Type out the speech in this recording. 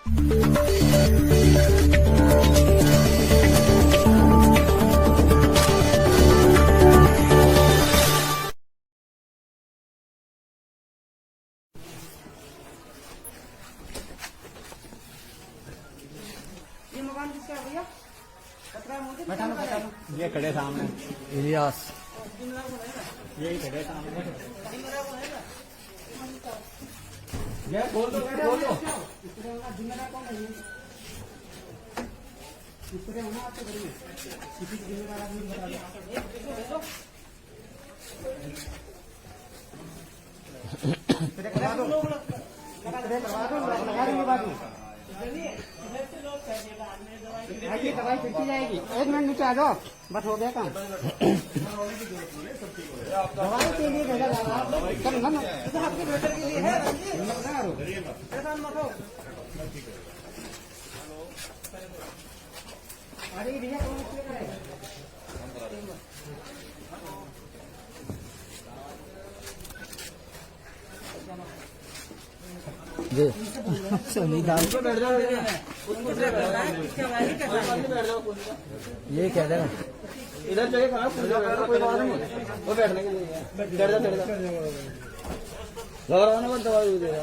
ये मकान किसका है भैया? ये खड़े सामने इलियास, यही खड़े सामने। ये बोल दो, बोल दो। जिम्मेदार कौन है? इसके होना आपके घर में किसी जिम्मेदार आदमी बता दो। करवा दो, लगा देंगे बाद में। आइए, दवाई फिरती जाएगी। एक मिनट नीचे आ जाओ, बस हो गया काम। दवाई के लिए भेजा जा रहा है, चल ना तो आपके बेटे के लिए है। अरे भैया कौन है? संविधान को बैठ जाओ, ये कह देना इधर जगह खराब कोई बात नहीं, वो बैठने के लिए बैठ जा लगा दवाई दे रहा